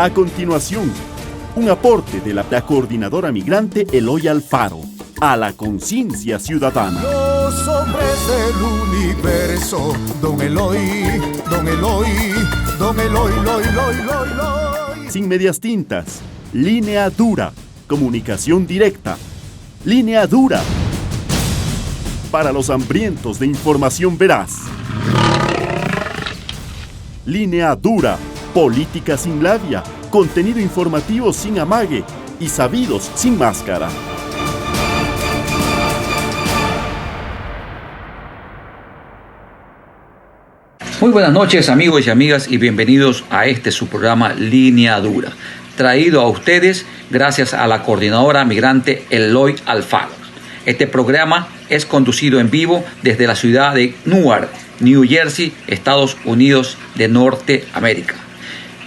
A continuación, un aporte de la coordinadora migrante Eloy Alfaro a la conciencia ciudadana. Los hombres del universo, don Eloy, don Eloy, don Eloy, Eloy, Eloy, Eloy, Eloy. Sin medias tintas, línea dura, comunicación directa, línea dura. Para los hambrientos de información veraz. Línea dura, política sin labia, contenido informativo sin amague y sabidos sin máscara. Muy buenas noches, amigos y amigas, y bienvenidos a su programa Línea Dura, traído a ustedes gracias a la coordinadora migrante Eloy Alfaro. Este programa es conducido en vivo desde la ciudad de Newark, New Jersey, Estados Unidos de Norteamérica.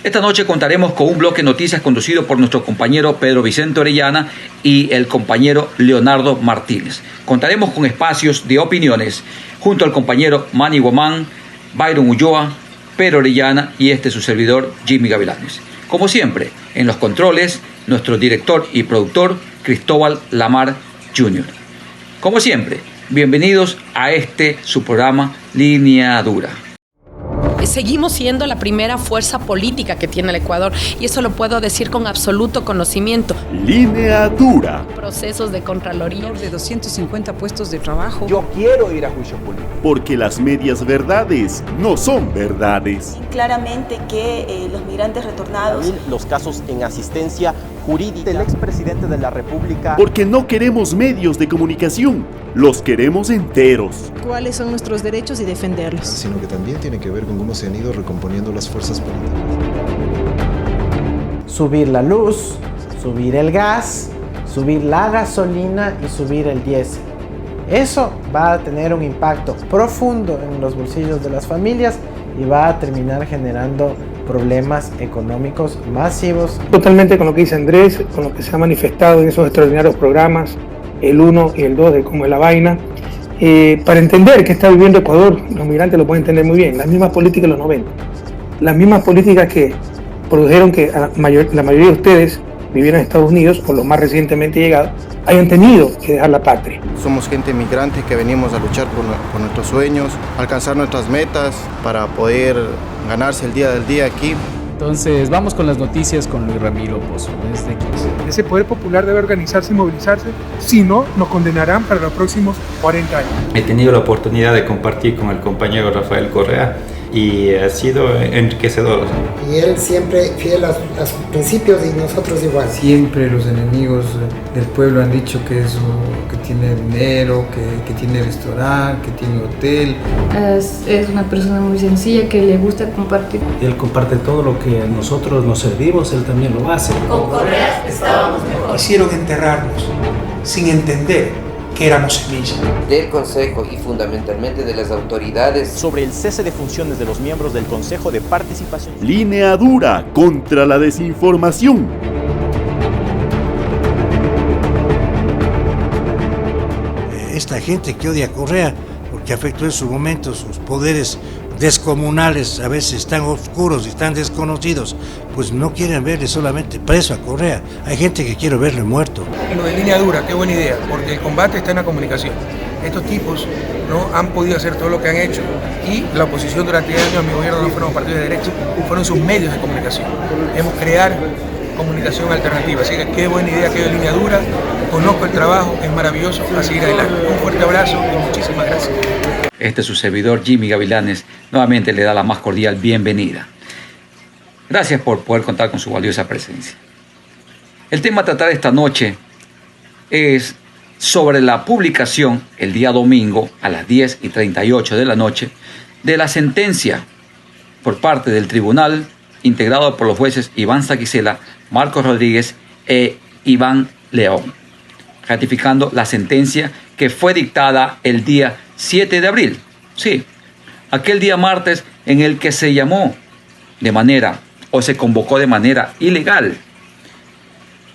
Esta noche contaremos con un bloque de noticias conducido por nuestro compañero Pedro Vicente Orellana y el compañero Leonardo Martínez. Contaremos con espacios de opiniones junto al compañero Manny Guamán, Byron Ulloa, Pedro Orellana y su servidor Jimmy Gavilanes. Como siempre, en los controles, nuestro director y productor Cristóbal Lamar Jr. Como siempre, bienvenidos a su programa Línea Dura. Seguimos siendo la primera fuerza política que tiene el Ecuador y eso lo puedo decir con absoluto conocimiento. Línea dura. Procesos de Contraloría. De 250 puestos de trabajo. Yo quiero ir a juicio político. Porque las medias verdades no son verdades. Claramente que los migrantes retornados. Los casos en asistencia jurídica del expresidente de la República. Porque no queremos medios de comunicación, los queremos enteros. ¿Cuáles son nuestros derechos y defenderlos? Sino que también tiene que ver con cómo se han ido recomponiendo las fuerzas políticas. Subir la luz, subir el gas, subir la gasolina y subir el diésel. Eso va a tener un impacto profundo en los bolsillos de las familias y va a terminar generando problemas económicos masivos. Totalmente con lo que dice Andrés, con lo que se ha manifestado en esos extraordinarios programas, el 1 y el 2 de Cómo es la Vaina. Para entender qué está viviendo Ecuador, los migrantes lo pueden entender muy bien, las mismas políticas de los 90, las mismas políticas que produjeron que la mayoría de ustedes vivieron en Estados Unidos, o los más recientemente llegados, hayan tenido que dejar la patria. Somos gente migrante que venimos a luchar por nuestros sueños, alcanzar nuestras metas para poder ganarse el día del día aquí. Entonces vamos con las noticias con Luis Ramiro Pozo. Ese poder popular debe organizarse y movilizarse, si no, nos condenarán para los próximos 40 años. He tenido la oportunidad de compartir con el compañero Rafael Correa y ha sido enriquecedor. Y él siempre fiel a sus principios y nosotros igual. Siempre los enemigos del pueblo han dicho que tiene dinero, que tiene restaurante, que tiene hotel. Es una persona muy sencilla que le gusta compartir. Él comparte todo lo que nosotros nos servimos, él también lo hace. Con Correa estábamos mejor. Quisieron enterrarnos sin entender que éramos semilla. Del Consejo y fundamentalmente de las autoridades sobre el cese de funciones de los miembros del Consejo de Participación. Línea dura contra la desinformación. Esta gente que odia a Correa porque afectó en su momento sus poderes descomunales, a veces tan oscuros y tan desconocidos, pues no quieren verle solamente preso a Correa. Hay gente que quiere verle muerto. Y lo de línea dura, qué buena idea, porque el combate está en la comunicación. Estos tipos no han podido hacer todo lo que han hecho y la oposición durante años a mi gobierno no fueron partidos de derecha, fueron sus medios de comunicación. Debemos crear comunicación alternativa, así que qué buena idea que hay de línea dura. Conozco el trabajo, es maravilloso, a seguir adelante. Un fuerte abrazo y muchísimas gracias. Es su servidor Jimmy Gavilanes, nuevamente le da la más cordial bienvenida. Gracias por poder contar con su valiosa presencia. El tema a tratar esta noche es sobre la publicación el día domingo a las 10:38 de la noche de la sentencia por parte del tribunal integrado por los jueces Iván Saquicela, Marcos Rodríguez e Iván León, ratificando la sentencia que fue dictada el día 7 de abril. Sí, aquel día martes en el que se llamó se convocó de manera ilegal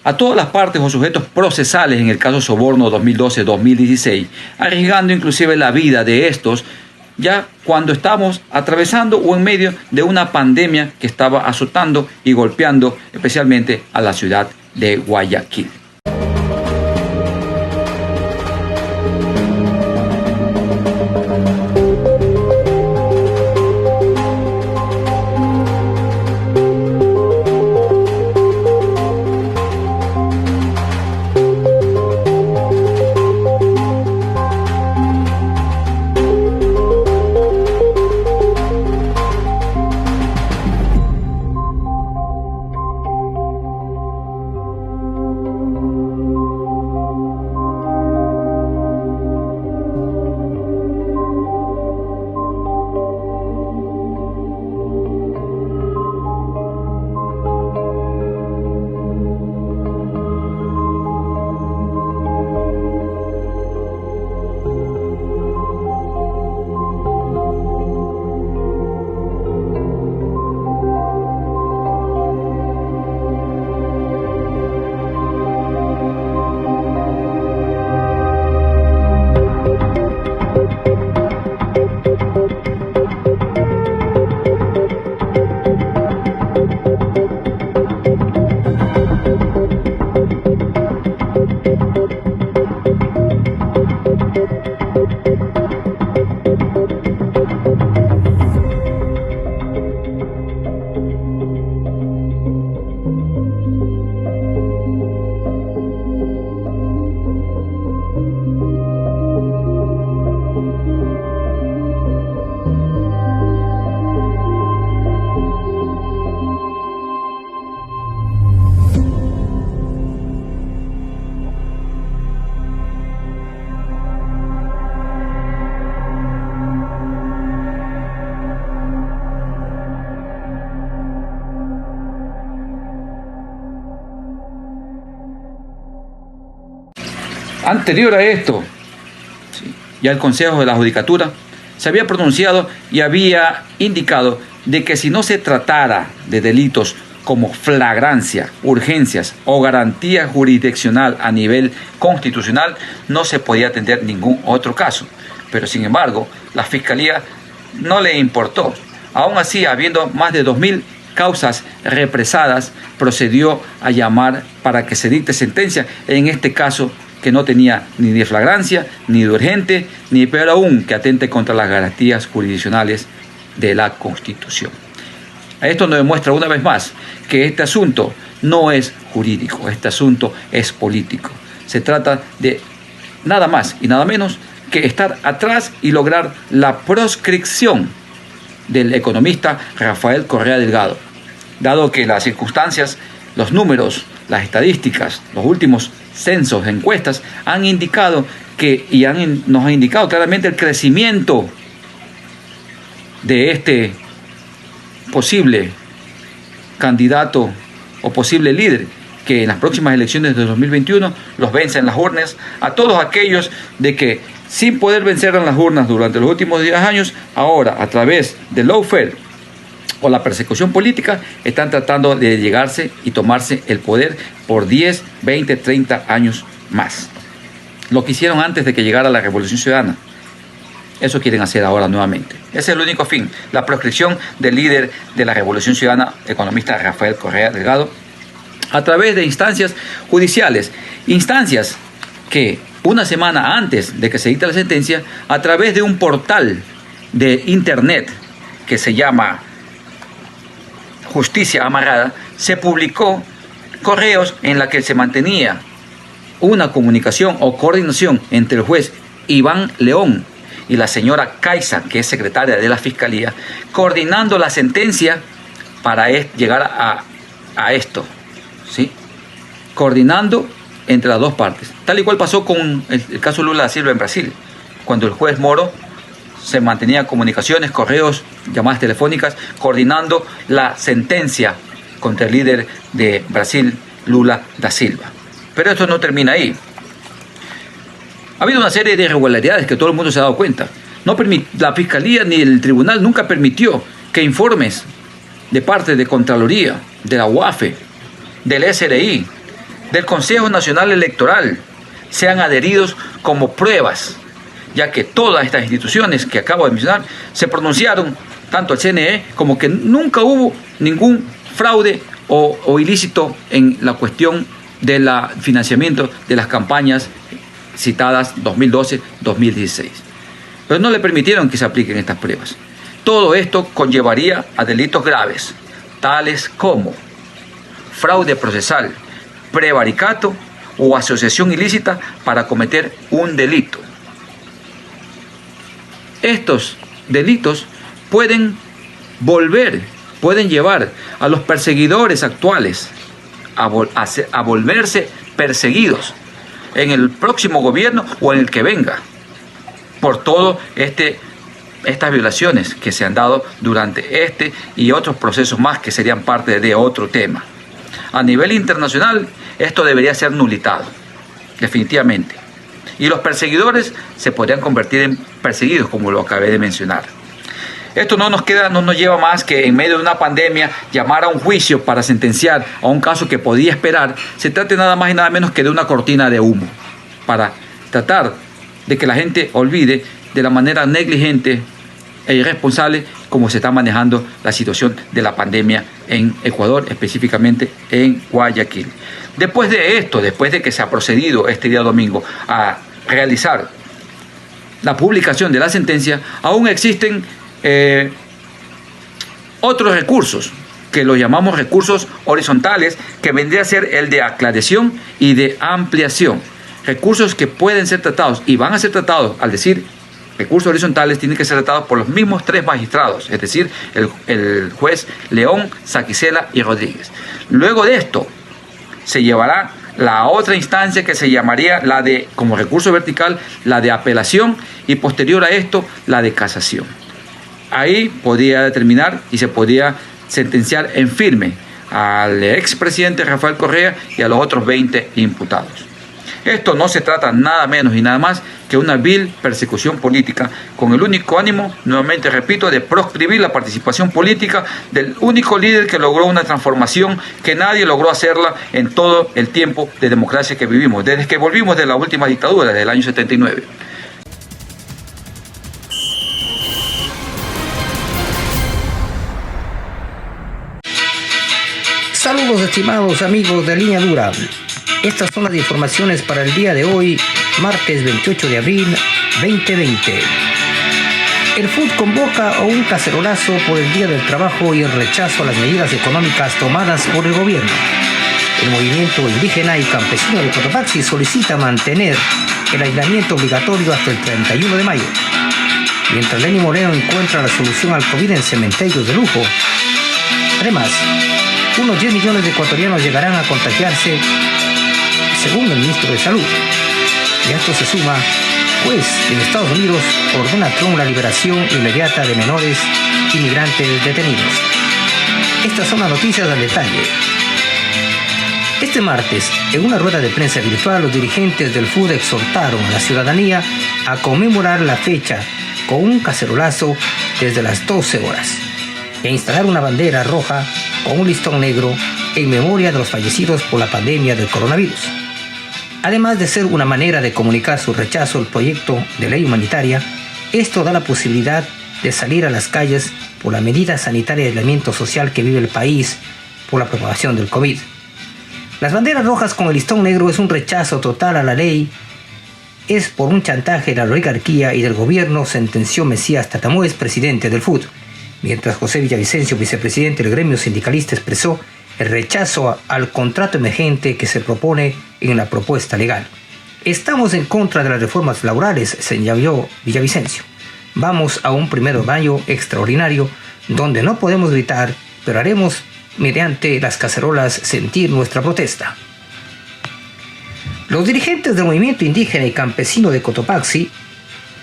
a todas las partes o sujetos procesales en el caso Soborno 2012-2016, arriesgando inclusive la vida de estos ya cuando estamos atravesando o en medio de una pandemia que estaba azotando y golpeando especialmente a la ciudad de Guayaquil. Anterior a esto, ya el Consejo de la Judicatura se había pronunciado y había indicado de que si no se tratara de delitos como flagrancia, urgencias o garantía jurisdiccional a nivel constitucional, no se podía atender ningún otro caso. Pero sin embargo, la Fiscalía no le importó. Aún así, habiendo más de 2.000 causas represadas, procedió a llamar para que se dicte sentencia en este caso que no tenía ni de flagrancia, ni de urgente, ni peor aún que atente contra las garantías jurisdiccionales de la Constitución. Esto nos demuestra una vez más que este asunto no es jurídico, este asunto es político. Se trata de nada más y nada menos que estar atrás y lograr la proscripción del economista Rafael Correa Delgado, dado que las circunstancias, los números, las estadísticas, los últimos censos, encuestas, han indicado que, nos ha indicado claramente el crecimiento de este posible candidato o posible líder que en las próximas elecciones de 2021 los vence en las urnas, a todos aquellos de que sin poder vencer en las urnas durante los últimos 10 años, ahora a través del lawfare o la persecución política, están tratando de llegarse y tomarse el poder por 10, 20, 30 años más. Lo que hicieron antes de que llegara la Revolución Ciudadana, eso quieren hacer ahora nuevamente. Ese es el único fin, la proscripción del líder de la Revolución Ciudadana, economista Rafael Correa Delgado, a través de instancias judiciales, instancias que una semana antes de que se dicte la sentencia, a través de un portal de internet que se llama Justicia Amarrada, se publicó correos en la que se mantenía una comunicación o coordinación entre el juez Iván León y la señora Caiza, que es secretaria de la Fiscalía, coordinando la sentencia para llegar a esto, ¿sí? Coordinando entre las dos partes, tal y cual pasó con el caso Lula da Silva en Brasil, cuando el juez Moro se mantenía comunicaciones, correos, llamadas telefónicas, coordinando la sentencia contra el líder de Brasil, Lula da Silva. Pero esto no termina ahí. Ha habido una serie de irregularidades que todo el mundo se ha dado cuenta. La Fiscalía ni el Tribunal nunca permitió que informes de parte de Contraloría, de la UAFE, del SRI, del Consejo Nacional Electoral sean adheridos como pruebas, ya que todas estas instituciones que acabo de mencionar se pronunciaron, tanto el CNE, como que nunca hubo ningún fraude o ilícito en la cuestión del financiamiento de las campañas citadas 2012-2016. Pero no le permitieron que se apliquen estas pruebas. Todo esto conllevaría a delitos graves, tales como fraude procesal, prevaricato o asociación ilícita para cometer un delito. Estos delitos pueden llevar a los perseguidores actuales a volverse perseguidos en el próximo gobierno o en el que venga, por todo estas violaciones que se han dado durante este y otros procesos más que serían parte de otro tema. A nivel internacional, esto debería ser nulitado, definitivamente. Y los perseguidores se podrían convertir en perseguidos, como lo acabé de mencionar. Esto no nos lleva más que en medio de una pandemia llamar a un juicio para sentenciar a un caso que podía esperar. Se trate nada más y nada menos que de una cortina de humo para tratar de que la gente olvide de la manera negligente e irresponsable como se está manejando la situación de la pandemia en Ecuador, específicamente en Guayaquil. Después de esto, después de que se ha procedido este día domingo a realizar la publicación de la sentencia, aún existen otros recursos que los llamamos recursos horizontales, que vendría a ser el de aclaración y de ampliación. Recursos que pueden ser tratados y van a ser tratados, al decir recursos horizontales, tienen que ser tratados por los mismos 3 magistrados, es decir, el juez León, Saquicela y Rodríguez. Luego de esto se llevará la otra instancia que se llamaría como recurso vertical, la de apelación, y posterior a esto la de casación. Ahí podría determinar y se podría sentenciar en firme al expresidente Rafael Correa y a los otros 20 imputados. Esto no se trata nada menos y nada más que una vil persecución política con el único ánimo, nuevamente repito, de proscribir la participación política del único líder que logró una transformación que nadie logró hacerla en todo el tiempo de democracia que vivimos, desde que volvimos de la última dictadura, desde el año 79. Saludos estimados amigos de Línea Dura. Estas son las informaciones para el día de hoy, martes 28 de abril 2020. El FUD convoca a un cacerolazo por el Día del Trabajo y el rechazo a las medidas económicas tomadas por el gobierno. El movimiento indígena y campesino de Cotopaxi solicita mantener el aislamiento obligatorio hasta el 31 de mayo. Mientras Lenín Moreno encuentra la solución al COVID en cementerios de lujo. Además, unos 10 millones de ecuatorianos llegarán a contagiarse, según el ministro de Salud. Y a esto se suma, juez en Estados Unidos ordena a Trump la liberación inmediata de menores inmigrantes detenidos. Estas son las noticias al detalle. Este martes, en una rueda de prensa virtual, los dirigentes del FUD exhortaron a la ciudadanía a conmemorar la fecha con un cacerolazo desde las 12 horas e instalar una bandera roja con un listón negro en memoria de los fallecidos por la pandemia del coronavirus. Además de ser una manera de comunicar su rechazo al proyecto de ley humanitaria, esto da la posibilidad de salir a las calles por la medida sanitaria de aislamiento social que vive el país por la propagación del COVID. Las banderas rojas con el listón negro es un rechazo total a la ley, es por un chantaje de la oligarquía y del gobierno, sentenció Mesías Tatamoes, presidente del FUD, mientras José Villavicencio, vicepresidente del gremio sindicalista, expresó el rechazo al contrato emergente que se propone en la propuesta legal. Estamos en contra de las reformas laborales, señaló Villavicencio. Vamos a un 1 de mayo extraordinario donde no podemos gritar, pero haremos mediante las cacerolas sentir nuestra protesta. Los dirigentes del movimiento indígena y campesino de Cotopaxi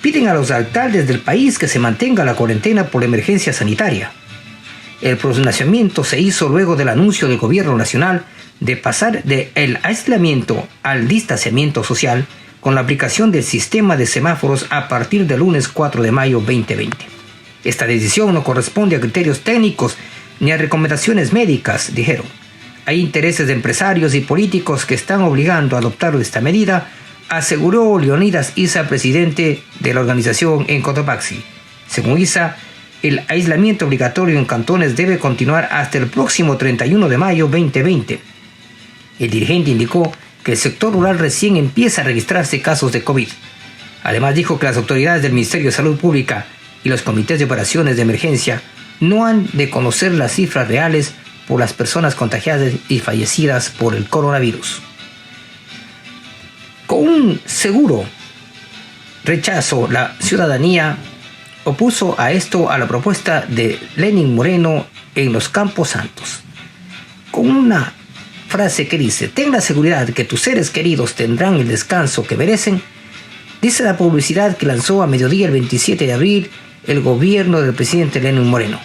piden a los alcaldes del país que se mantenga la cuarentena por la emergencia sanitaria. El pronunciamiento se hizo luego del anuncio del gobierno nacional de pasar del aislamiento al distanciamiento social con la aplicación del sistema de semáforos a partir del lunes 4 de mayo 2020. Esta decisión no corresponde a criterios técnicos ni a recomendaciones médicas, dijeron. Hay intereses de empresarios y políticos que están obligando a adoptar esta medida aseguró Leonidas Issa, presidente de la organización en Cotopaxi. Según Issa, el aislamiento obligatorio en cantones debe continuar hasta el próximo 31 de mayo 2020. El dirigente indicó que el sector rural recién empieza a registrarse casos de COVID. Además dijo que las autoridades del Ministerio de Salud Pública y los comités de operaciones de emergencia no han de conocer las cifras reales por las personas contagiadas y fallecidas por el coronavirus. Con un seguro rechazo, la ciudadanía opuso a esto a la propuesta de Lenín Moreno en los Campos Santos, con una frase que dice: ten la seguridad que tus seres queridos tendrán el descanso que merecen, dice la publicidad que lanzó a mediodía el 27 de abril el gobierno del presidente Lenín Moreno.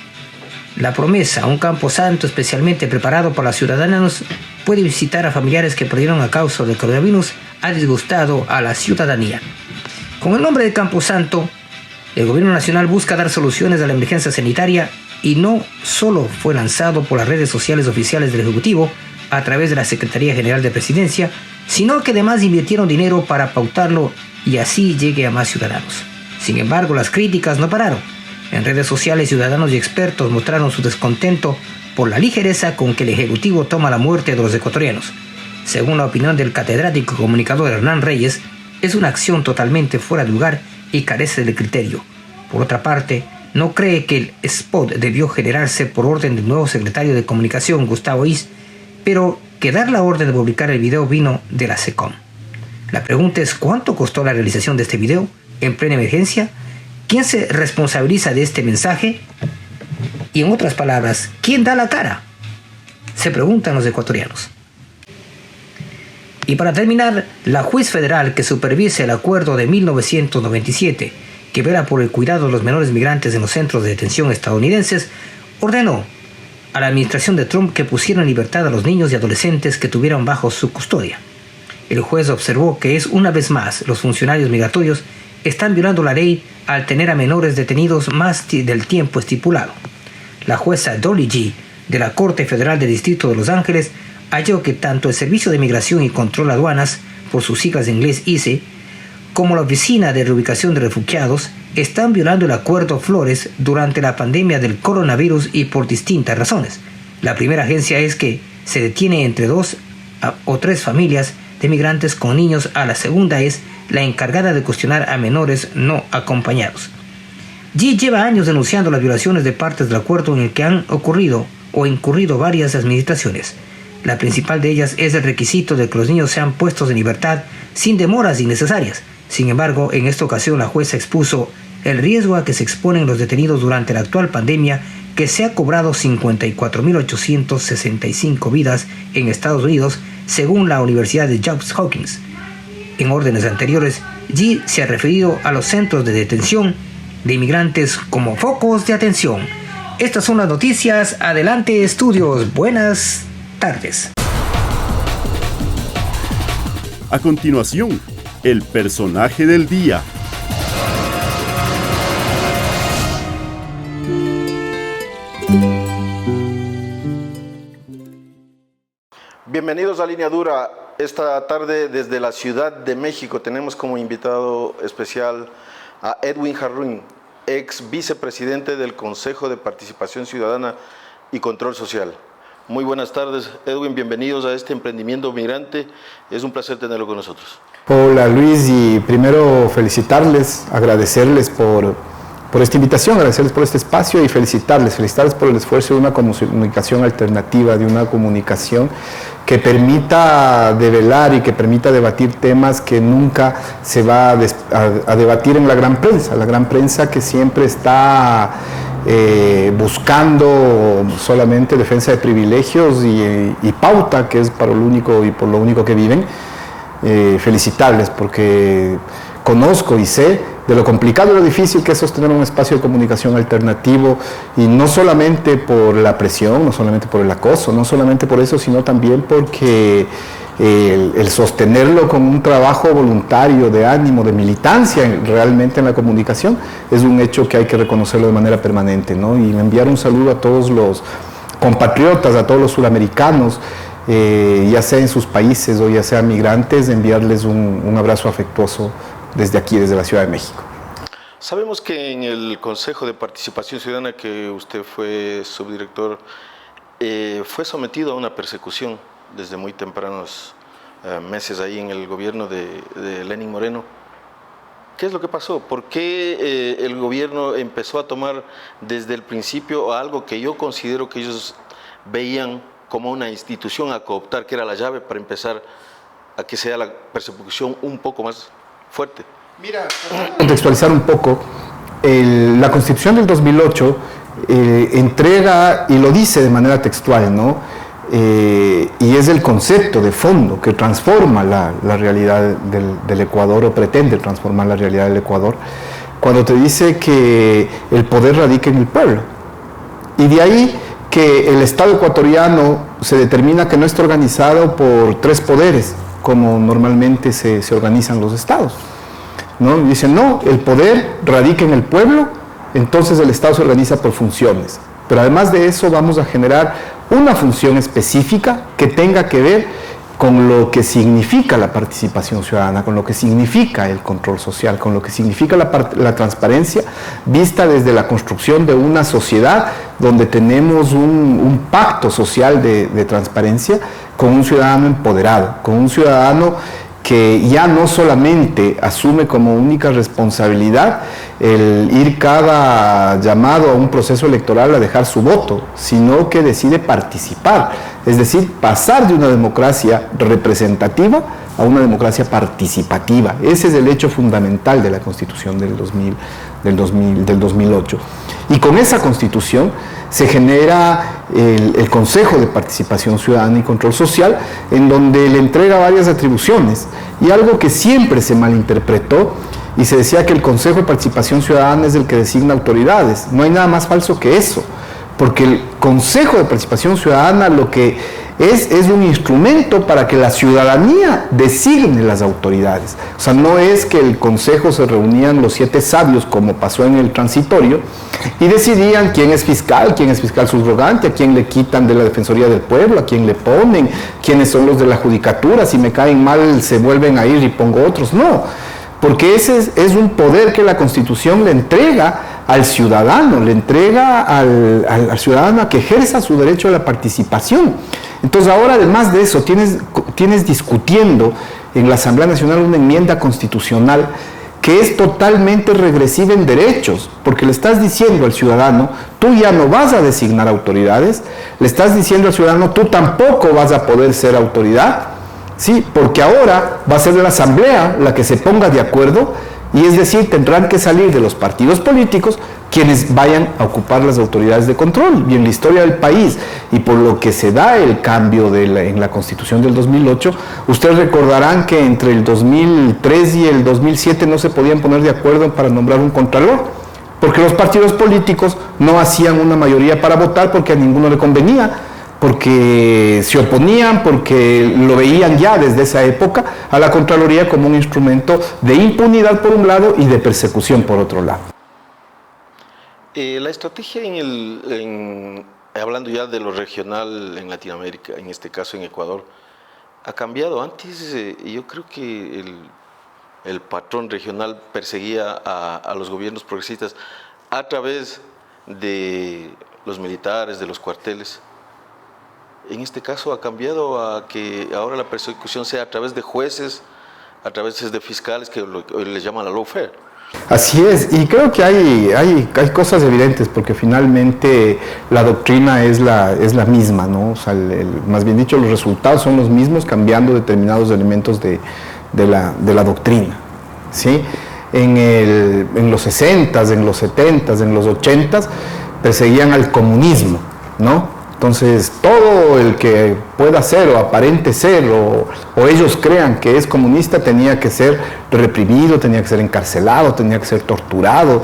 La promesa, un campo santo especialmente preparado para los ciudadanos, puede visitar a familiares que perdieron a causa del coronavirus, ha disgustado a la ciudadanía. Con el nombre de Campo Santo, el gobierno nacional busca dar soluciones a la emergencia sanitaria y no solo fue lanzado por las redes sociales oficiales del Ejecutivo a través de la Secretaría General de Presidencia, sino que además invirtieron dinero para pautarlo y así llegue a más ciudadanos. Sin embargo, las críticas no pararon. En redes sociales, ciudadanos y expertos mostraron su descontento por la ligereza con que el Ejecutivo toma la muerte de los ecuatorianos. Según la opinión del catedrático y comunicador Hernán Reyes, es una acción totalmente fuera de lugar y carece de criterio. Por otra parte, no cree que el spot debió generarse por orden del nuevo secretario de Comunicación, Gustavo Is, pero que dar la orden de publicar el video vino de la SECOM. La pregunta es: ¿cuánto costó la realización de este video en plena emergencia? ¿Quién se responsabiliza de este mensaje? Y en otras palabras, ¿quién da la cara? Se preguntan los ecuatorianos. Y para terminar, la juez federal que supervisa el acuerdo de 1997, que vela por el cuidado de los menores migrantes en los centros de detención estadounidenses, ordenó a la administración de Trump que pusiera en libertad a los niños y adolescentes que tuvieron bajo su custodia. El juez observó que una vez más los funcionarios migratorios están violando la ley al tener a menores detenidos más del tiempo estipulado. La jueza Dolly G. de la Corte Federal del Distrito de Los Ángeles halló que tanto el Servicio de Migración y Control de Aduanas, por sus siglas en inglés ICE, como la Oficina de Reubicación de Refugiados están violando el Acuerdo Flores durante la pandemia del coronavirus y por distintas razones. La primera agencia es que se detiene entre 2 o 3 familias de migrantes con niños. A la segunda es la encargada de cuestionar a menores no acompañados. G lleva años denunciando las violaciones de partes del acuerdo en el que han ocurrido o incurrido varias administraciones. La principal de ellas es el requisito de que los niños sean puestos en libertad sin demoras innecesarias. Sin embargo, en esta ocasión la jueza expuso el riesgo a que se exponen los detenidos durante la actual pandemia, que se ha cobrado 54.865 vidas en Estados Unidos, según la Universidad de Johns Hopkins. En órdenes anteriores, G se ha referido a los centros de detención de inmigrantes como focos de atención. Estas son las noticias. Adelante, estudios. Buenas tardes. A continuación, el personaje del día. Bienvenidos a Línea Dura. Esta tarde desde la Ciudad de México tenemos como invitado especial a Edwin Jarrín, ex vicepresidente del Consejo de Participación Ciudadana y Control Social. Muy buenas tardes, Edwin, bienvenidos a este emprendimiento migrante. Es un placer tenerlo con nosotros. Hola Luis, y primero felicitarles, agradecerles por esta invitación, agradecerles por este espacio y felicitarles por el esfuerzo de una comunicación alternativa, de una comunicación que permita develar y que permita debatir temas que nunca se va a debatir en la gran prensa que siempre está buscando solamente defensa de privilegios y pauta, que es para lo único y por lo único que viven. Felicitarles porque conozco y sé de lo complicado y lo difícil que es sostener un espacio de comunicación alternativo, y no solamente por la presión, no solamente por el acoso, no solamente por eso, sino también porque el sostenerlo con un trabajo voluntario de ánimo, de militancia realmente en la comunicación, es un hecho que hay que reconocerlo de manera permanente, ¿no? Y enviar un saludo a todos los compatriotas, a todos los suramericanos ya sea en sus países o ya sea migrantes, enviarles un abrazo afectuoso desde aquí, desde la Ciudad de México. Sabemos que en el Consejo de Participación Ciudadana, que usted fue subdirector, fue sometido a una persecución desde muy tempranos meses ahí en el gobierno de Lenín Moreno. ¿Qué es lo que pasó? ¿Por qué el gobierno empezó a tomar desde el principio algo que yo considero que ellos veían como una institución a cooptar, que era la llave para empezar a que sea la persecución un poco más fuerte? Mira, contextualizar un poco, la Constitución del 2008 entrega, y lo dice de manera textual, ¿no? Y es el concepto de fondo que transforma la realidad del Ecuador, o pretende transformar la realidad del Ecuador, cuando te dice que el poder radica en el pueblo. Y de ahí que el Estado ecuatoriano se determina que no está organizado por 3 poderes, como normalmente se organizan los estados, ¿no? Y dicen, no, el poder radica en el pueblo, entonces el Estado se organiza por funciones. Pero además de eso vamos a generar una función específica que tenga que ver con lo que significa la participación ciudadana, con lo que significa el control social, con lo que significa la transparencia, vista desde la construcción de una sociedad donde tenemos un pacto social de transparencia con un ciudadano empoderado, con un ciudadano que ya no solamente asume como única responsabilidad el ir cada llamado a un proceso electoral a dejar su voto, sino que decide participar, es decir, pasar de una democracia representativa a una democracia participativa. Ese es el hecho fundamental de la Constitución del 2008. Y con esa Constitución se genera el Consejo de Participación Ciudadana y Control Social, en donde le entrega varias atribuciones, y algo que siempre se malinterpretó, y se decía que el Consejo de Participación Ciudadana es el que designa autoridades. No hay nada más falso que eso, porque el Consejo de Participación Ciudadana lo que es un instrumento para que la ciudadanía designe las autoridades. O sea, no es que el Consejo se reunían los 7 sabios, como pasó en el transitorio, y decidían quién es fiscal subrogante, a quién le quitan de la Defensoría del Pueblo, a quién le ponen, quiénes son los de la Judicatura, si me caen mal se vuelven a ir y pongo otros. No, porque ese es un poder que la Constitución le entrega al ciudadano, le entrega al ciudadano a que ejerza su derecho a la participación. Entonces ahora, además de eso, tienes discutiendo en la Asamblea Nacional una enmienda constitucional que es totalmente regresiva en derechos, porque le estás diciendo al ciudadano, tú ya no vas a designar autoridades, le estás diciendo al ciudadano, tú tampoco vas a poder ser autoridad, ¿sí? Porque ahora va a ser la Asamblea la que se ponga de acuerdo, y es decir, tendrán que salir de los partidos políticos quienes vayan a ocupar las autoridades de control. Y en la historia del país, y por lo que se da el cambio en la Constitución del 2008, ustedes recordarán que entre el 2003 y el 2007 no se podían poner de acuerdo para nombrar un contralor, porque los partidos políticos no hacían una mayoría para votar porque a ninguno le convenía, porque se oponían, porque lo veían ya desde esa época a la Contraloría como un instrumento de impunidad por un lado y de persecución por otro lado. La estrategia hablando ya de lo regional en Latinoamérica, en este caso en Ecuador, ha cambiado. Antes yo creo que el patrón regional perseguía a los gobiernos progresistas a través de los militares, de los cuarteles. En este caso ha cambiado a que ahora la persecución sea a través de jueces, a través de fiscales, que les llaman la lawfare. Así es, y creo que hay cosas evidentes, porque finalmente la doctrina es la misma, ¿no? O sea, más bien dicho, los resultados son los mismos, cambiando determinados elementos de la doctrina, ¿sí? En los 60s, en los 70s, en los 80s, perseguían al comunismo, ¿no? Entonces, todo el que pueda ser o aparente ser o ellos crean que es comunista tenía que ser reprimido, tenía que ser encarcelado, tenía que ser torturado,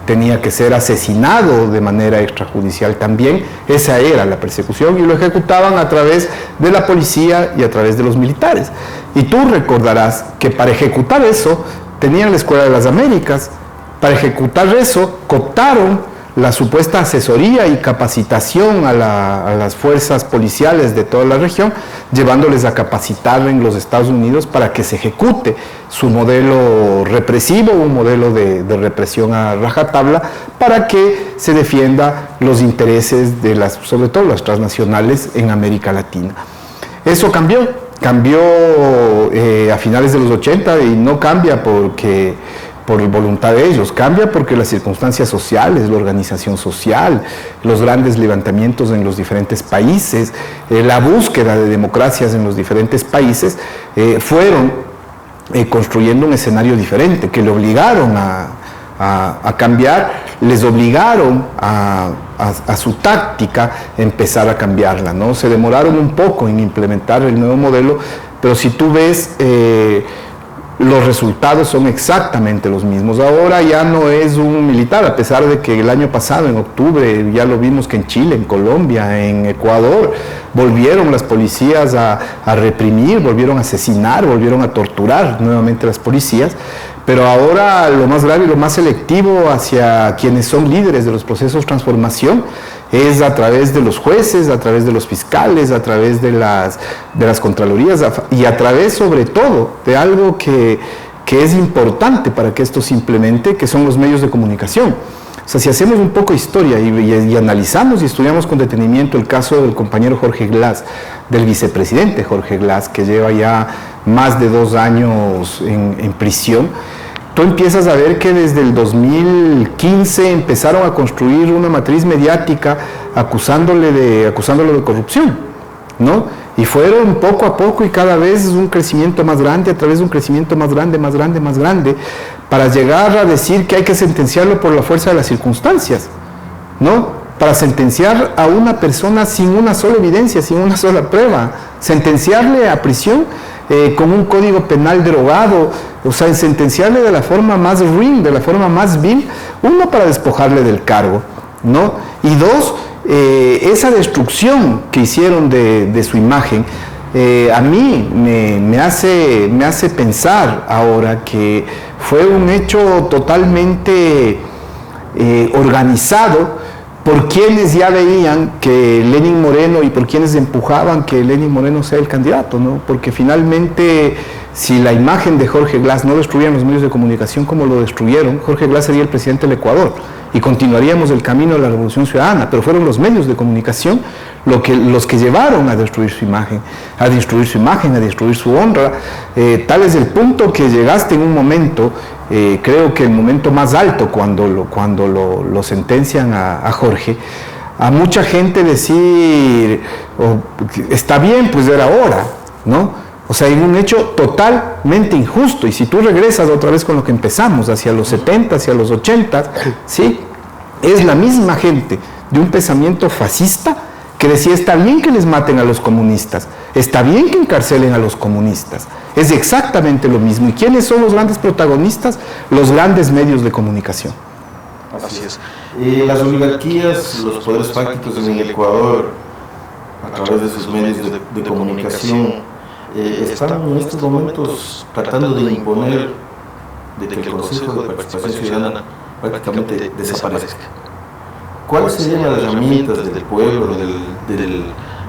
tenía que ser asesinado de manera extrajudicial también. Esa era la persecución, y lo ejecutaban a través de la policía y a través de los militares. Y tú recordarás que para ejecutar eso tenían la Escuela de las Américas, para ejecutar eso cooptaron la supuesta asesoría y capacitación a las fuerzas policiales de toda la región, llevándoles a capacitar en los Estados Unidos para que se ejecute su modelo represivo, un modelo de represión a rajatabla, para que se defienda los intereses de sobre todo las transnacionales en América Latina. Eso cambió a finales de los 80 y no cambia por voluntad de ellos, cambia porque las circunstancias sociales, la organización social, los grandes levantamientos en los diferentes países, la búsqueda de democracias en los diferentes países fueron construyendo un escenario diferente, que le obligaron a cambiar, les obligaron a su táctica empezar a cambiarla, ¿no? Se demoraron un poco en implementar el nuevo modelo, pero si tú ves, los resultados son exactamente los mismos. Ahora ya no es un militar, a pesar de que el año pasado, en octubre, ya lo vimos que en Chile, en Colombia, en Ecuador, volvieron las policías a reprimir, volvieron a asesinar, volvieron a torturar nuevamente las policías. Pero ahora lo más grave y lo más selectivo hacia quienes son líderes de los procesos de transformación es a través de los jueces, a través de los fiscales, a través de las contralorías y a través sobre todo de algo que es importante para que esto se implemente, que son los medios de comunicación. O sea, si hacemos un poco de historia y analizamos y estudiamos con detenimiento el caso del compañero Jorge Glass, del vicepresidente Jorge Glass, que lleva ya más de 2 años en prisión, tú empiezas a ver que desde el 2015 empezaron a construir una matriz mediática acusándolo de corrupción, ¿no? Y fueron poco a poco y cada vez un crecimiento más grande, a través de un crecimiento más grande, para llegar a decir que hay que sentenciarlo por la fuerza de las circunstancias, ¿no? Para sentenciar a una persona sin una sola evidencia, sin una sola prueba, sentenciarle a prisión con un código penal derogado, o sea, sentenciarle de la forma más ruin, de la forma más vil, uno, para despojarle del cargo, ¿no? Y dos, esa destrucción que hicieron de su imagen, a mí me hace pensar ahora que fue un hecho totalmente organizado por quienes ya veían que Lenín Moreno y por quienes empujaban que Lenín Moreno sea el candidato, ¿no? Porque finalmente, si la imagen de Jorge Glass no destruían los medios de comunicación como lo destruyeron, Jorge Glass sería el presidente del Ecuador y continuaríamos el camino de la Revolución Ciudadana, pero fueron los medios de comunicación los que llevaron a destruir su imagen, a destruir su honra. Tal es el punto que llegaste en un momento, creo que el momento más alto cuando lo sentencian a Jorge, a mucha gente decir, está bien, pues era hora, ¿no? O sea, hay un hecho totalmente injusto, y si tú regresas otra vez con lo que empezamos, hacia los 70, hacia los 80, ¿sí? Es la misma gente de un pensamiento fascista que decía, está bien que les maten a los comunistas, está bien que encarcelen a los comunistas, es exactamente lo mismo. ¿Y quiénes son los grandes protagonistas? Los grandes medios de comunicación. Así es. Las oligarquías, los poderes fácticos en el Ecuador, a través de sus medios de comunicación, están en estos momentos tratando de imponer de que el Consejo de Participación Ciudadana prácticamente desaparezca. ¿Cuáles serían las herramientas del pueblo,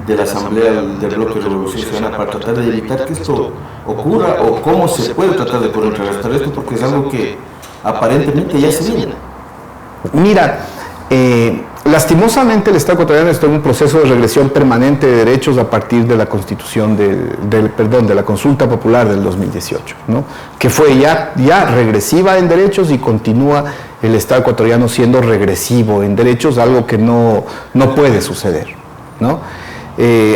de la Asamblea del Bloque de Revolución Ciudadana para tratar de evitar que esto ocurra, o cómo se puede tratar de contrarrestar esto, porque es algo que aparentemente ya se viene? Mira, lastimosamente el Estado ecuatoriano está en un proceso de regresión permanente de derechos a partir de la constitución de la consulta popular del 2018, ¿no? Que fue ya regresiva en derechos, y continúa el Estado ecuatoriano siendo regresivo en derechos, algo que no puede suceder, ¿no?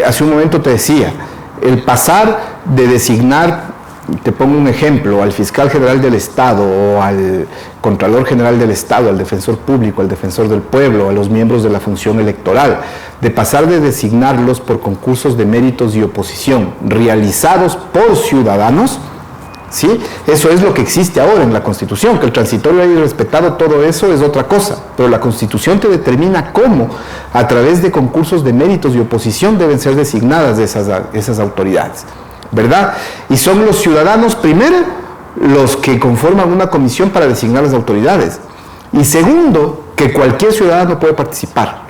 Hace un momento te decía, el pasar de designar, te pongo un ejemplo, al fiscal general del Estado o al contralor general del Estado, al defensor público, al defensor del pueblo, a los miembros de la función electoral, de pasar de designarlos por concursos de méritos y oposición realizados por ciudadanos, ¿sí? Eso es lo que existe ahora en la Constitución. Que el transitorio haya respetado todo eso es otra cosa, pero la Constitución te determina cómo, a través de concursos de méritos y oposición, deben ser designadas esas autoridades, ¿verdad? Y son los ciudadanos, primero, los que conforman una comisión para designar las autoridades, y segundo, que cualquier ciudadano puede participar.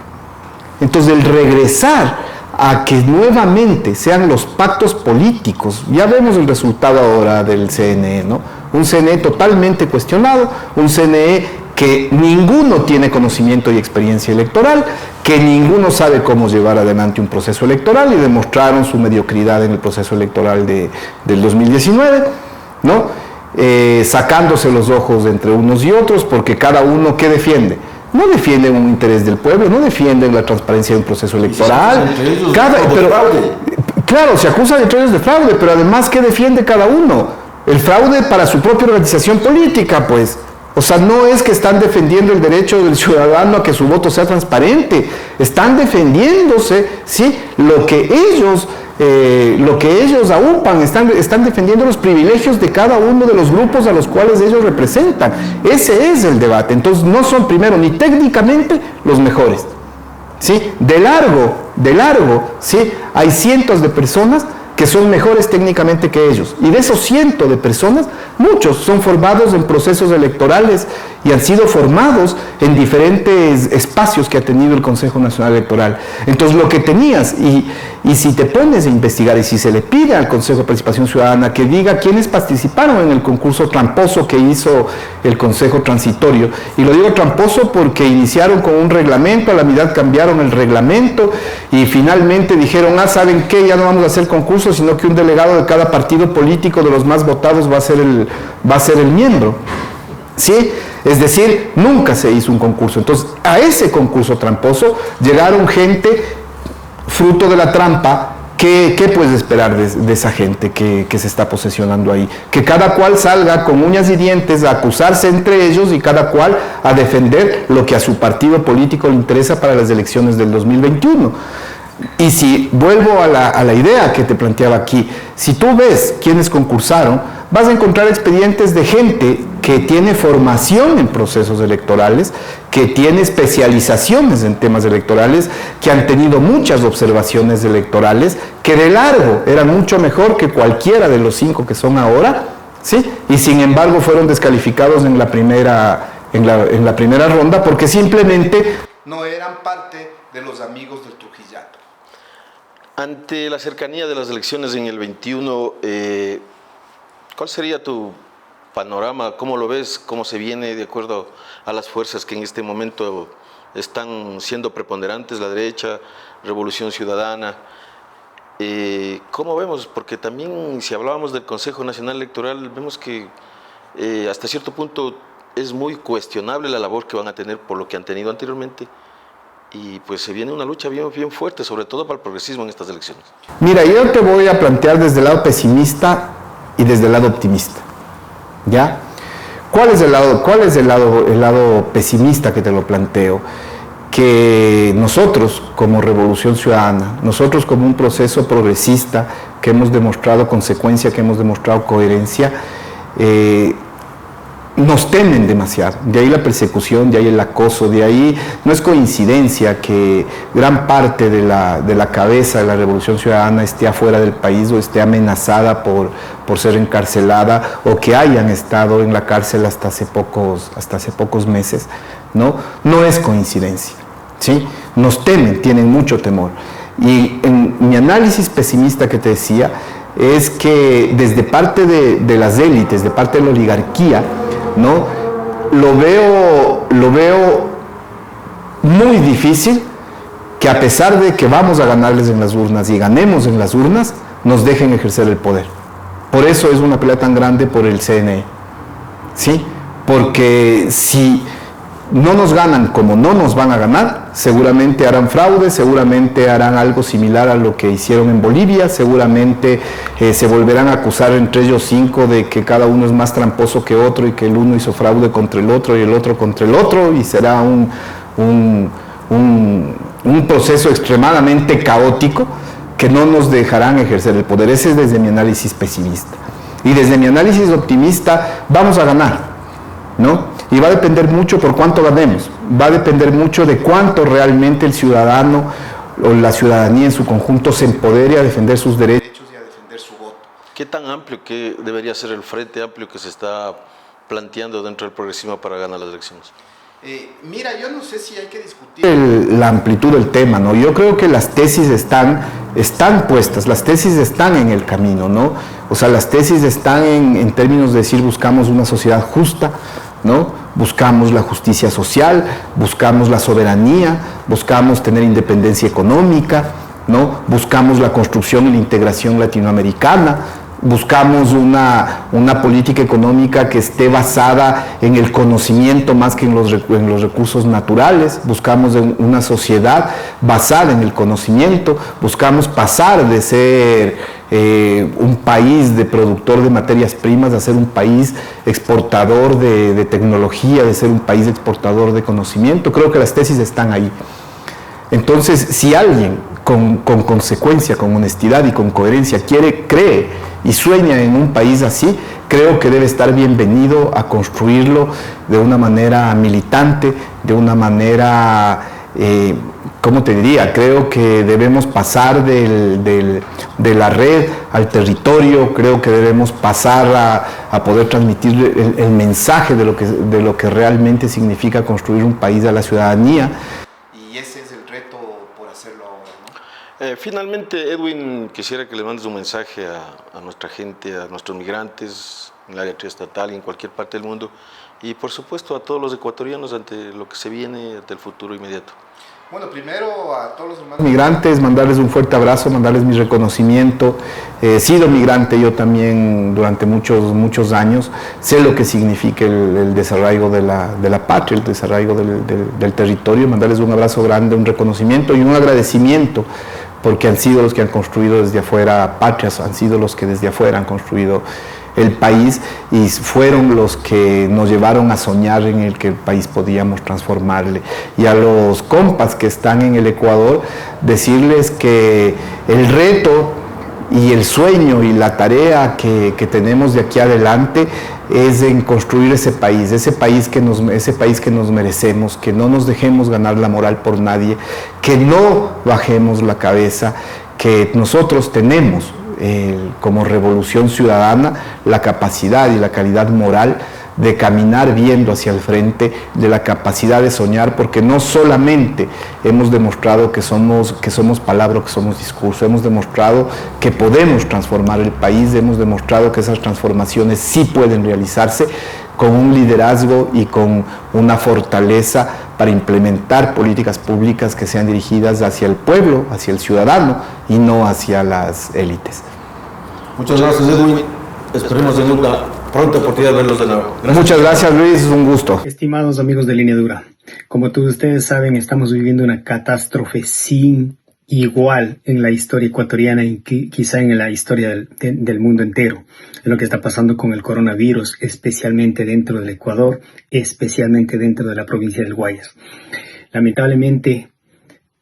Entonces, el regresar a que nuevamente sean los pactos políticos, ya vemos el resultado ahora del CNE, ¿no? Un CNE totalmente cuestionado, un CNE que ninguno tiene conocimiento y experiencia electoral, que ninguno sabe cómo llevar adelante un proceso electoral, y demostraron su mediocridad en el proceso electoral del 2019, ¿no? Sacándose los ojos entre unos y otros, porque cada uno, ¿qué defiende? No defienden un interés del pueblo, no defienden la transparencia de un proceso electoral. Claro, se acusan entre ellos de fraude, pero además, ¿qué defiende cada uno? El fraude para su propia organización política, pues. O sea, no es que están defendiendo el derecho del ciudadano a que su voto sea transparente, están defendiéndose, ¿sí? Lo que ellos aupan, están defendiendo los privilegios de cada uno de los grupos a los cuales ellos representan. Ese es el debate. Entonces, no son, primero, ni técnicamente los mejores, ¿sí? De largo, ¿sí? Hay cientos de personas que son mejores técnicamente que ellos. Y de esos cientos de personas, muchos son formados en procesos electorales y han sido formados en diferentes espacios que ha tenido el Consejo Nacional Electoral. Entonces, lo que tenías, y si te pones a investigar, y si se le pide al Consejo de Participación Ciudadana que diga quiénes participaron en el concurso tramposo que hizo el Consejo Transitorio, y lo digo tramposo porque iniciaron con un reglamento, a la mitad cambiaron el reglamento, y finalmente dijeron, ¿saben qué? Ya no vamos a hacer concurso, sino que un delegado de cada partido político de los más votados va a ser el miembro, ¿sí? Es decir, nunca se hizo un concurso. Entonces, a ese concurso tramposo llegaron gente fruto de la trampa. ¿Qué puedes esperar de esa gente que se está posesionando ahí? Que cada cual salga con uñas y dientes a acusarse entre ellos, y cada cual a defender lo que a su partido político le interesa para las elecciones del 2021. Y si vuelvo a la idea que te planteaba aquí, si tú ves quiénes concursaron, vas a encontrar expedientes de gente que tiene formación en procesos electorales, que tiene especializaciones en temas electorales, que han tenido muchas observaciones electorales, que de largo eran mucho mejor que cualquiera de los 5 que son ahora, ¿sí? Y sin embargo fueron descalificados en la primera ronda porque simplemente no eran parte de los amigos del Trujillato. Ante la cercanía de las elecciones en el 21, ¿cuál sería tu panorama? ¿Cómo lo ves? ¿Cómo se viene de acuerdo a las fuerzas que en este momento están siendo preponderantes, la derecha, Revolución Ciudadana? ¿Cómo vemos? Porque también, si hablábamos del Consejo Nacional Electoral, vemos que hasta cierto punto es muy cuestionable la labor que van a tener por lo que han tenido anteriormente. Y pues se viene una lucha bien fuerte, sobre todo para el progresismo en estas elecciones. Mira, yo te voy a plantear desde el lado pesimista y desde el lado optimista, ¿ya? ¿Cuál es el lado pesimista que te lo planteo? Que nosotros como Revolución Ciudadana, nosotros como un proceso progresista que hemos demostrado consecuencia, que hemos demostrado coherencia, nos temen demasiado. De ahí la persecución, de ahí el acoso, de ahí no es coincidencia que gran parte de la cabeza de la Revolución Ciudadana esté afuera del país o esté amenazada por ser encarcelada, o que hayan estado en la cárcel hasta hace pocos meses, ¿no? No es coincidencia, ¿sí? Nos temen, tienen mucho temor. Y en mi análisis pesimista que te decía es que desde parte de las élites, de parte de la oligarquía, ¿no? Lo veo muy difícil que, a pesar de que vamos a ganarles en las urnas y ganemos en las urnas, nos dejen ejercer el poder. Por eso es una pelea tan grande por el CNE, ¿sí? Porque si no nos ganan como no nos van a ganar, seguramente harán fraude, seguramente harán algo similar a lo que hicieron en Bolivia, seguramente se volverán a acusar entre ellos 5 de que cada uno es más tramposo que otro y que el uno hizo fraude contra el otro y el otro contra el otro, y será un proceso extremadamente caótico que no nos dejarán ejercer el poder. Ese es desde mi análisis pesimista. Y desde mi análisis optimista, vamos a ganar, ¿no? Y va a depender mucho por cuánto ganemos, va a depender mucho de cuánto realmente el ciudadano o la ciudadanía en su conjunto se empodere a defender sus derechos y a defender su voto. ¿Qué tan amplio que debería ser el frente amplio que se está planteando dentro del progresismo para ganar las elecciones? Mira, yo no sé si hay que discutir la amplitud del tema, ¿no? Yo creo que las tesis están puestas, las tesis están en el camino, ¿no? O sea, las tesis están en términos de decir buscamos una sociedad justa, ¿no? Buscamos la justicia social, buscamos la soberanía, buscamos tener independencia económica, ¿no? Buscamos la construcción y la integración latinoamericana, buscamos una política económica que esté basada en el conocimiento más que en los recursos naturales, buscamos una sociedad basada en el conocimiento, buscamos pasar de ser un país de productor de materias primas a ser un país exportador de tecnología, de ser un país exportador de conocimiento. Creo que las tesis están ahí. Entonces, si alguien con consecuencia, con honestidad y con coherencia cree y sueña en un país así, creo que debe estar bienvenido a construirlo de una manera militante, de una manera, ¿cómo te diría? Creo que debemos pasar de la red al territorio, creo que debemos pasar a poder transmitir el mensaje de lo que realmente significa construir un país a la ciudadanía. Y ese es el reto por hacerlo ahora, ¿no? Finalmente, Edwin, quisiera que le mandes un mensaje a nuestra gente, a nuestros migrantes en el área triestatal y en cualquier parte del mundo, y por supuesto a todos los ecuatorianos ante lo que se viene, ante el futuro inmediato. Bueno, primero a todos los hermanos migrantes, mandarles un fuerte abrazo, mandarles mi reconocimiento. He sido migrante yo también durante muchos años, sé lo que significa el desarraigo de la patria, el desarraigo del territorio, mandarles un abrazo grande, un reconocimiento y un agradecimiento, porque han sido los que han construido desde afuera patrias, han sido los que desde afuera han construido el país y fueron los que nos llevaron a soñar en el que el país podíamos transformarle. Y a los compas que están en el Ecuador, decirles que el reto y el sueño y la tarea que tenemos de aquí adelante es en construir ese país que nos merecemos, que no nos dejemos ganar la moral por nadie, que no bajemos la cabeza, que nosotros tenemos como revolución ciudadana la capacidad y la calidad moral de caminar viendo hacia el frente, de la capacidad de soñar, porque no solamente hemos demostrado que somos palabra, que somos discurso, hemos demostrado que podemos transformar el país, hemos demostrado que esas transformaciones sí pueden realizarse con un liderazgo y con una fortaleza para implementar políticas públicas que sean dirigidas hacia el pueblo, hacia el ciudadano y no hacia las élites. Muchas gracias, Edwin. Esperemos en una pronta oportunidad de verlos de nuevo. Gracias. Muchas gracias, Luis, es un gusto. Estimados amigos de Línea Dura, como todos ustedes saben, estamos viviendo una catástrofe sin igual en la historia ecuatoriana y quizá en la historia del mundo entero. Es lo que está pasando con el coronavirus, especialmente dentro del Ecuador, especialmente dentro de la provincia del Guayas. Lamentablemente,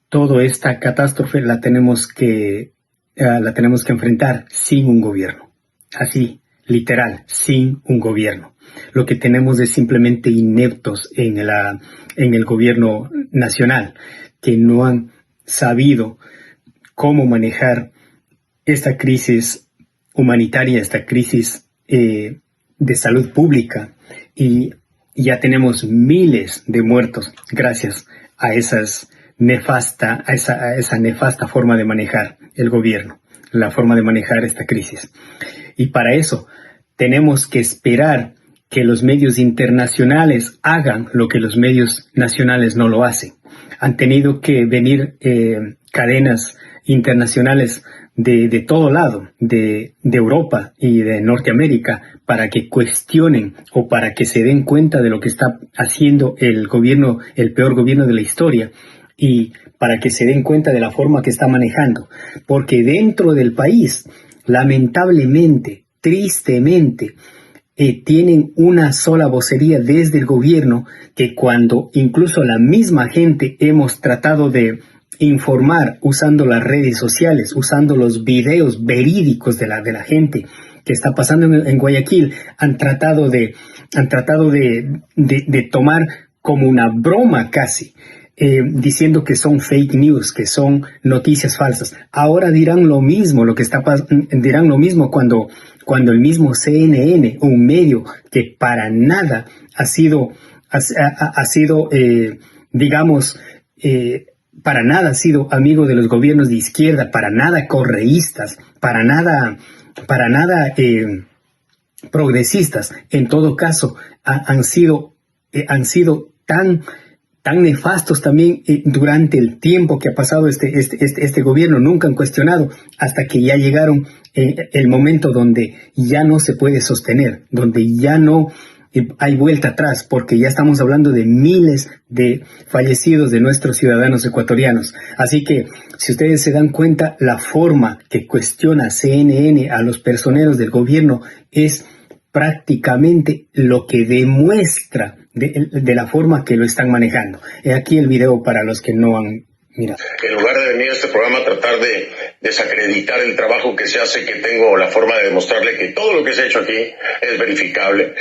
toda esta catástrofe la tenemos que enfrentar sin un gobierno. Así, literal, sin un gobierno. Lo que tenemos es simplemente ineptos en el gobierno nacional, que no han sabido cómo manejar esta crisis humanitaria, esta crisis de salud pública, y ya tenemos miles de muertos gracias a esa nefasta forma de manejar el gobierno, la forma de manejar esta crisis. Y para eso tenemos que esperar que los medios internacionales hagan lo que los medios nacionales no lo hacen. Han tenido que venir cadenas internacionales de todo lado, de Europa y de Norteamérica, para que cuestionen o para que se den cuenta de lo que está haciendo el gobierno, el peor gobierno de la historia, y para que se den cuenta de la forma que está manejando. Porque dentro del país, lamentablemente, tristemente, tienen una sola vocería desde el gobierno, que cuando incluso la misma gente hemos tratado de informar usando las redes sociales, usando los videos verídicos de la gente que está pasando en Guayaquil, han tratado de tomar como una broma casi, diciendo que son fake news, que son noticias falsas. Ahora dirán lo mismo, dirán lo mismo cuando el mismo CNN, un medio que para nada ha sido ha sido, digamos, para nada ha sido amigo de los gobiernos de izquierda, para nada correístas, para nada progresistas. En todo caso, han sido tan nefastos también durante el tiempo que ha pasado este gobierno. Nunca han cuestionado hasta que ya llegaron el momento donde ya no se puede sostener, donde ya no hay vuelta atrás, porque ya estamos hablando de miles de fallecidos de nuestros ciudadanos ecuatorianos. Así que, si ustedes se dan cuenta, la forma que cuestiona CNN a los personeros del gobierno es prácticamente lo que demuestra de la forma que lo están manejando. He aquí el video para los que no han mirado. En lugar de venir a este programa a tratar de desacreditar el trabajo que se hace, que tengo la forma de demostrarle que todo lo que se ha hecho aquí es verificable,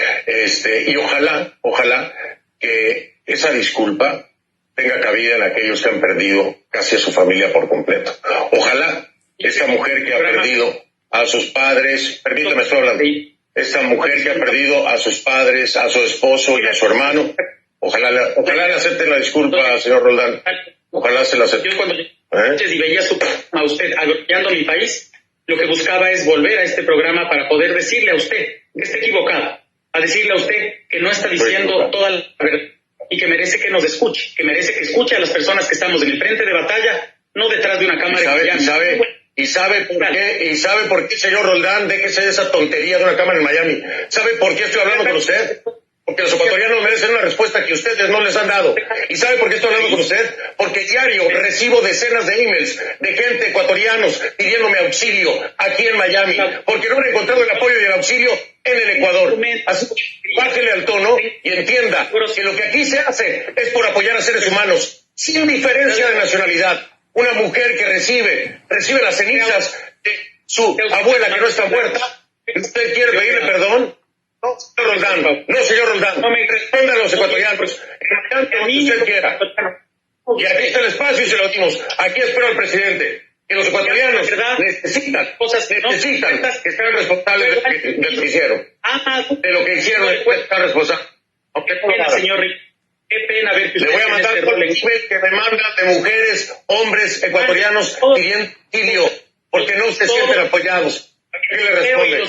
y ojalá que esa disculpa tenga cabida en aquellos que han perdido casi a su familia por completo. Ojalá esta mujer que ha perdido a sus padres, permítame, estoy hablando, esta mujer que ha perdido a sus padres, a su esposo y a su hermano, ojalá le acepten la disculpa, señor Roldán. Ojalá se la acepten. Yo cuando y veía a usted agrollando mi país, lo que buscaba es volver a este programa para poder decirle a usted que está equivocado, a decirle a usted que no está diciendo toda la verdad y que merece que nos escuche, que merece que escuche a las personas que estamos en el frente de batalla, no detrás de una cámara. ¿Y sabe por qué, señor Roldán? Déjese de esa tontería de una cámara en Miami. ¿Sabe por qué estoy hablando con usted? Porque los ecuatorianos merecen una respuesta que ustedes no les han dado. ¿Y sabe por qué estoy hablando con usted? Porque diario recibo decenas de emails de gente, ecuatorianos, pidiéndome auxilio aquí en Miami, porque no han encontrado el apoyo y el auxilio en el Ecuador. Así que bájele al tono y entienda que lo que aquí se hace es por apoyar a seres humanos, sin diferencia de nacionalidad. Una mujer que recibe las cenizas de su abuela que no está muerta, ¿usted quiere pedirle perdón? No, señor Roldán, responda a los ecuatorianos, que usted quiera. Y aquí está el espacio y se lo dimos. Aquí espero al presidente. Que los ecuatorianos necesitan que sean responsables de lo que hicieron. De lo que hicieron, después están responsables. Qué pena, señor Rick. Qué pena ver que le voy a mandar por el email que me mandan de mujeres, hombres ecuatorianos pidiendo auxilio, porque no se sienten apoyados. ¿Qué le responde?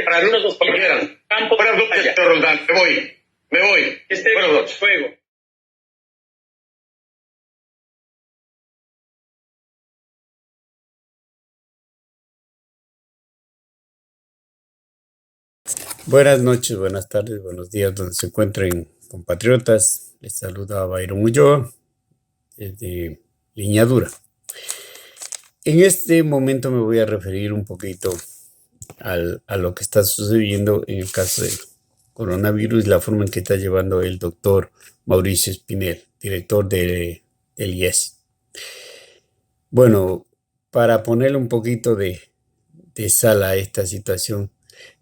Para no nos quieran. Buenas noches, señor Roldán. Me voy. Buenas noches. Buenas noches, buenas tardes, buenos días, donde se encuentren compatriotas. Les saluda Byron Ulloa desde Línea Dura. En este momento me voy a referir un poquito a lo que está sucediendo en el caso del coronavirus y la forma en que está llevando el doctor Mauricio Espinel, director del IES. Bueno, para ponerle un poquito de sal a esta situación,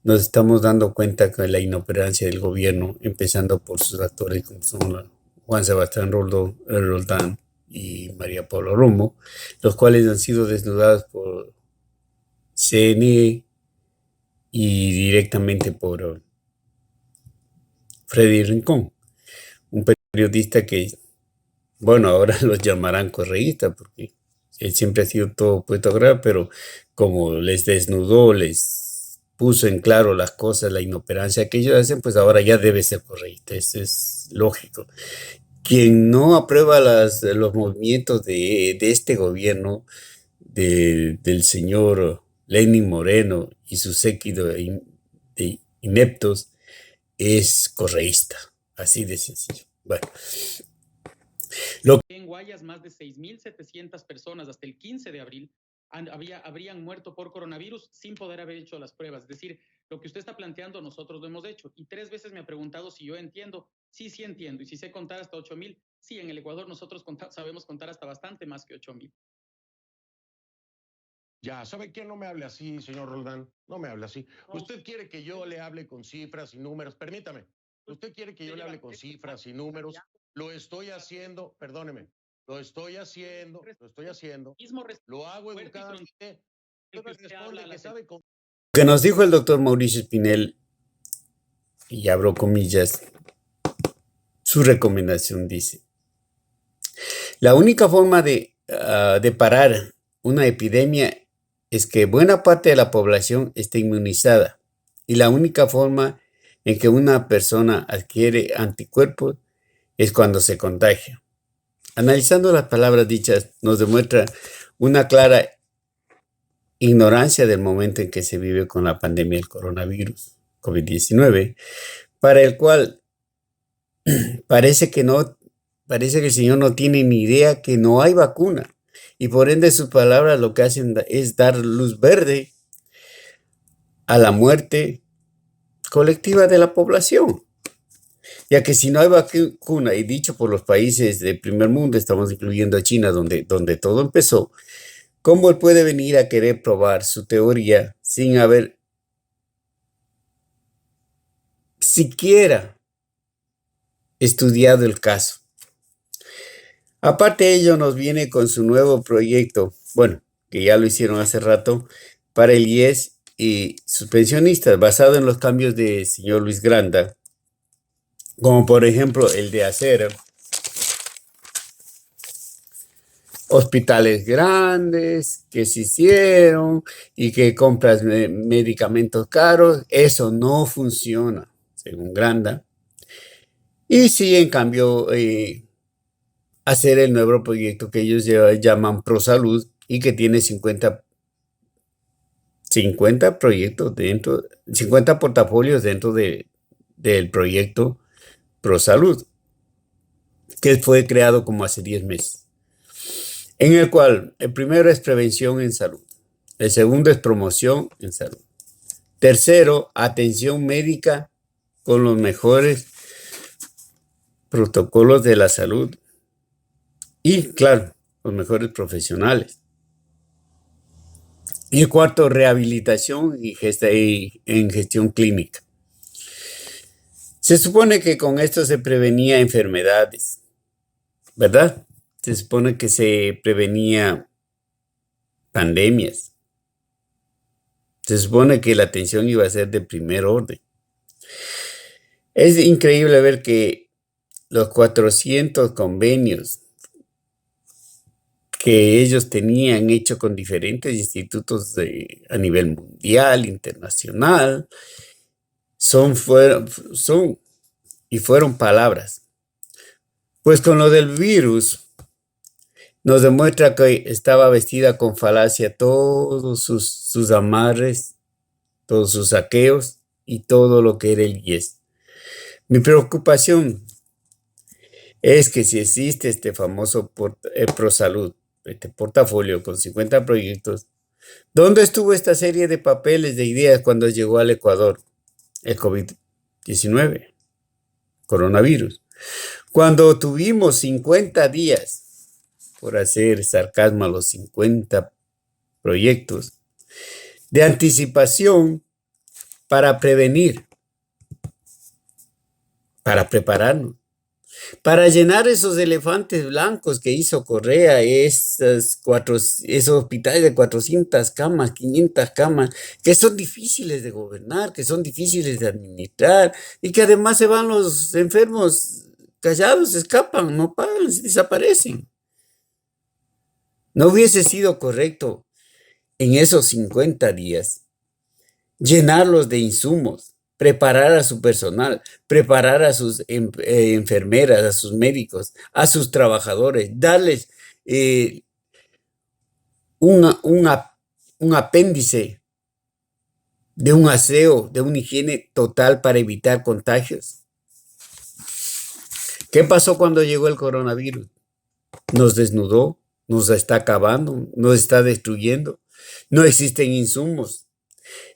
nos estamos dando cuenta con la inoperancia del gobierno, empezando por sus actores como son Juan Sebastián Roldán y María Paula Romo, los cuales han sido desnudados por CNE y directamente por Freddy Rincón, un periodista que, bueno, ahora los llamarán correísta porque él siempre ha sido todo puesto a grabar, pero como les desnudó, les puso en claro las cosas, la inoperancia que ellos hacen, pues ahora ya debe ser correísta, eso es lógico. Quien no aprueba los movimientos de este gobierno, del señor Lenín Moreno y su séquito de ineptos, es correísta, así de sencillo. Bueno. En Guayas, más de 6.700 personas hasta el 15 de abril habrían muerto por coronavirus sin poder haber hecho las pruebas. Es decir, lo que usted está planteando, nosotros lo hemos hecho. Y 3 veces me ha preguntado si yo entiendo. Sí entiendo. Y si sé contar hasta 8.000, sí, en el Ecuador nosotros sabemos contar hasta bastante más que 8.000. Ya, ¿sabe qué? No me hable así, señor Roldán. No me hable así. No. Usted quiere que yo le hable con cifras y números. Permítame. Usted quiere que yo le hable con cifras y números. Lo estoy haciendo, perdóneme. Lo estoy haciendo. Lo hago educadamente. Lo que nos dijo el doctor Mauricio Espinel, y abro comillas, su recomendación dice: la única forma de parar una epidemia es que buena parte de la población esté inmunizada, y la única forma en que una persona adquiere anticuerpos es cuando se contagia. Analizando las palabras dichas, nos demuestra una clara ignorancia del momento en que se vive con la pandemia del coronavirus, COVID-19, para el cual parece que el Señor no tiene ni idea que no hay vacuna, y por ende sus palabras lo que hacen es dar luz verde a la muerte colectiva de la población. Ya que si no hay vacuna, y dicho por los países del primer mundo, estamos incluyendo a China, donde todo empezó, ¿cómo él puede venir a querer probar su teoría sin haber siquiera estudiado el caso? Aparte de ello, nos viene con su nuevo proyecto, bueno, que ya lo hicieron hace rato, para el IES y sus pensionistas, basado en los cambios del señor Luis Granda, como por ejemplo el de hacer hospitales grandes que se hicieron y que compras medicamentos caros. Eso no funciona, según Granda. Y sí, en cambio, hacer el nuevo proyecto que ellos llaman ProSalud, y que tiene 50 proyectos dentro, 50 portafolios dentro del proyecto ProSalud, que fue creado como hace 10 meses, en el cual el primero es prevención en salud, el segundo es promoción en salud, tercero, atención médica con los mejores protocolos de la salud y, claro, los mejores profesionales. Y el cuarto, rehabilitación y en gestión clínica. Se supone que con esto se prevenía enfermedades, ¿verdad? Se supone que se prevenía pandemias. Se supone que la atención iba a ser de primer orden. Es increíble ver que los 400 convenios que ellos tenían hecho con diferentes institutos a nivel mundial, internacional, fueron palabras. Pues con lo del virus, nos demuestra que estaba vestida con falacia todos sus amarres, todos sus saqueos y todo lo que era el IES. Mi preocupación es que si existe este famoso ProSalud, este portafolio con 50 proyectos, ¿dónde estuvo esta serie de papeles, de ideas cuando llegó al Ecuador el COVID-19, coronavirus? Cuando tuvimos 50 días, por hacer sarcasmo a los 50 proyectos, de anticipación para prevenir, para prepararnos, para llenar esos elefantes blancos que hizo Correa, esos hospitales de 400 camas, 500 camas, que son difíciles de gobernar, que son difíciles de administrar, y que además se van los enfermos callados, escapan, no pagan, desaparecen. ¿No hubiese sido correcto en esos 50 días llenarlos de insumos, preparar a su personal, preparar a sus enfermeras, a sus médicos, a sus trabajadores, darles un apéndice de un aseo, de una higiene total para evitar contagios? ¿Qué pasó cuando llegó el coronavirus? Nos desnudó, nos está acabando, nos está destruyendo. No existen insumos.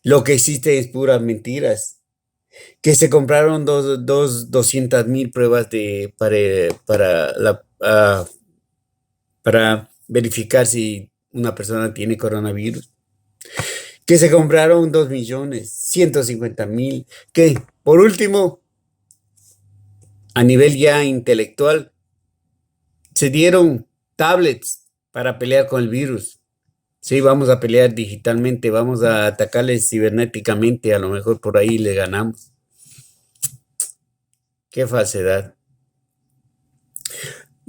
Lo que existe es puras mentiras. Que se compraron 200,000 pruebas para verificar si una persona tiene coronavirus. Que se compraron 2,150,000. Que, por último, a nivel ya intelectual, se dieron tablets para pelear con el virus. Sí, vamos a pelear digitalmente, vamos a atacarles cibernéticamente, a lo mejor por ahí le ganamos. Qué falsedad.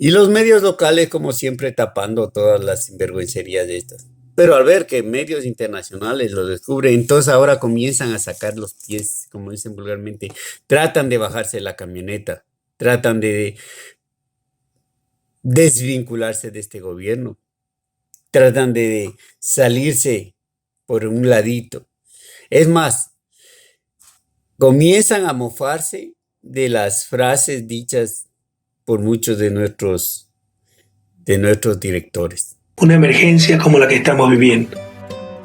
Y los medios locales, como siempre, tapando todas las sinvergüencerías de estas. Pero al ver que medios internacionales lo descubren, entonces ahora comienzan a sacar los pies, como dicen vulgarmente, tratan de bajarse la camioneta, tratan de desvincularse de este gobierno, tratan de salirse por un ladito. Es más, comienzan a mofarse de las frases dichas por muchos de nuestros directores. Una emergencia como la que estamos viviendo.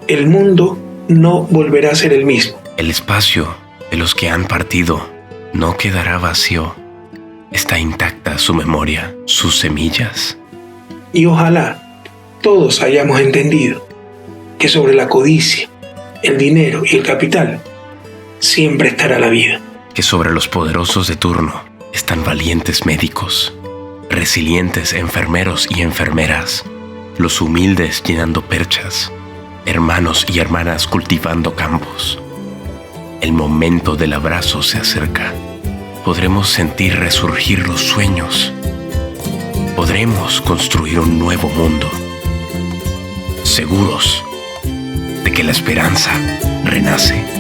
El mundo no volverá a ser el mismo. El espacio de los que han partido no quedará vacío. Está intacta su memoria, sus semillas. Y ojalá todos hayamos entendido que sobre la codicia, el dinero y el capital siempre estará la vida. Que sobre los poderosos de turno están valientes médicos, resilientes enfermeros y enfermeras, los humildes llenando perchas, hermanos y hermanas cultivando campos. El momento del abrazo se acerca. Podremos sentir resurgir los sueños. Podremos construir un nuevo mundo, seguros de que la esperanza renace.